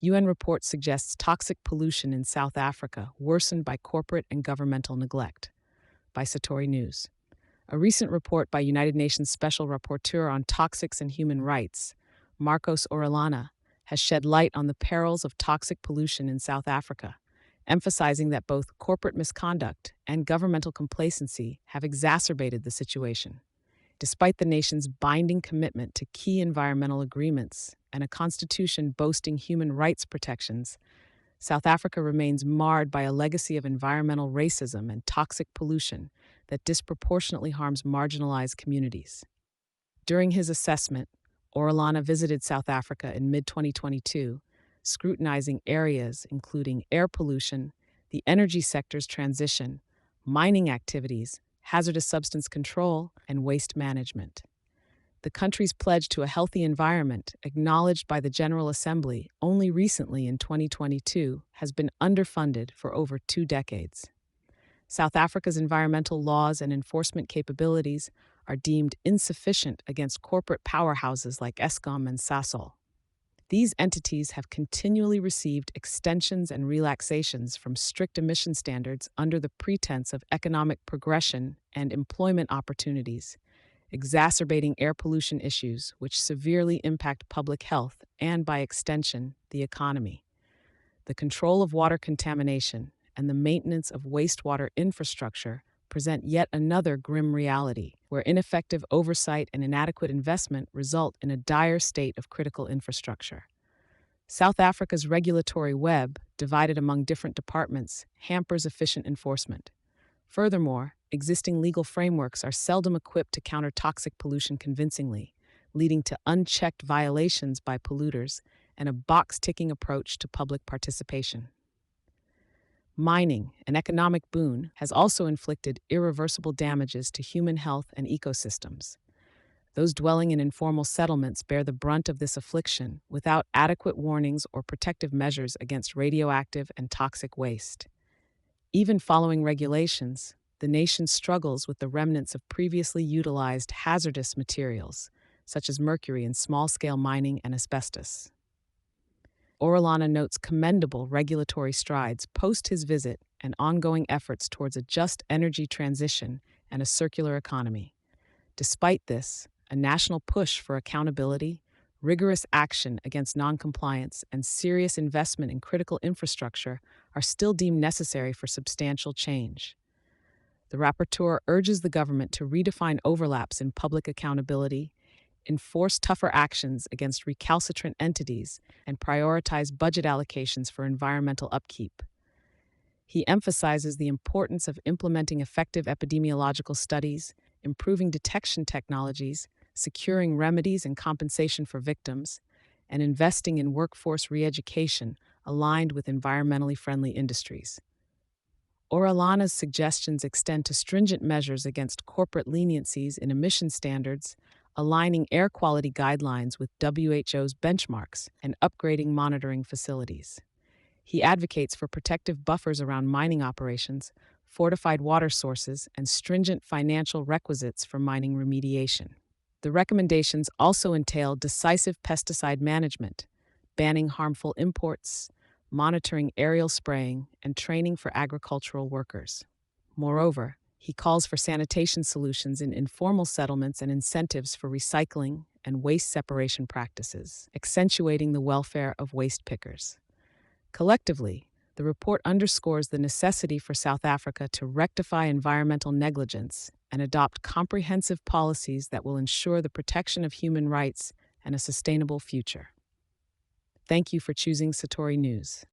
UN report suggests toxic pollution in South Africa worsened by corporate and governmental neglect. By Satori News. A recent report by United Nations Special Rapporteur on Toxics and Human Rights, Marcos Orellana, has shed light on the perils of toxic pollution in South Africa, emphasizing that both corporate misconduct and governmental complacency have exacerbated the situation. Despite the nation's binding commitment to key environmental agreements and a constitution boasting human rights protections, South Africa remains marred by a legacy of environmental racism and toxic pollution that disproportionately harms marginalized communities. During his assessment, Orellana visited South Africa in mid-2022, scrutinizing areas including air pollution, the energy sector's transition, mining activities, hazardous substance control, and waste management. The country's pledge to a healthy environment, acknowledged by the General Assembly only recently in 2022, has been underfunded for over 2 decades. South Africa's environmental laws and enforcement capabilities are deemed insufficient against corporate powerhouses like Eskom and Sasol. These entities have continually received extensions and relaxations from strict emission standards under the pretense of economic progression and employment opportunities, exacerbating air pollution issues which severely impact public health and, by extension, the economy. The control of water contamination and the maintenance of wastewater infrastructure present yet another grim reality, where ineffective oversight and inadequate investment result in a dire state of critical infrastructure. South Africa's regulatory web, divided among different departments, hampers efficient enforcement. Furthermore, existing legal frameworks are seldom equipped to counter toxic pollution convincingly, leading to unchecked violations by polluters and a box-ticking approach to public participation. Mining, an economic boon, has also inflicted irreversible damages to human health and ecosystems. Those dwelling in informal settlements bear the brunt of this affliction without adequate warnings or protective measures against radioactive and toxic waste. Even following regulations, the nation struggles with the remnants of previously utilized hazardous materials, such as mercury in small-scale mining and asbestos. Orellana notes commendable regulatory strides post his visit and ongoing efforts towards a just energy transition and a circular economy. Despite this, a national push for accountability, rigorous action against noncompliance, and serious investment in critical infrastructure are still deemed necessary for substantial change. The rapporteur urges the government to redefine overlaps in public accountability, enforce tougher actions against recalcitrant entities, and prioritize budget allocations for environmental upkeep. He emphasizes the importance of implementing effective epidemiological studies, improving detection technologies, securing remedies and compensation for victims, and investing in workforce re-education aligned with environmentally friendly industries. Orellana's suggestions extend to stringent measures against corporate leniencies in emission standards, aligning air quality guidelines with WHO's benchmarks, and upgrading monitoring facilities. He advocates for protective buffers around mining operations, fortified water sources, and stringent financial requisites for mining remediation. The recommendations also entail decisive pesticide management, banning harmful imports, monitoring aerial spraying, and training for agricultural workers. Moreover, he calls for sanitation solutions in informal settlements and incentives for recycling and waste separation practices, accentuating the welfare of waste pickers. Collectively, the report underscores the necessity for South Africa to rectify environmental negligence and adopt comprehensive policies that will ensure the protection of human rights and a sustainable future. Thank you for choosing Satori News.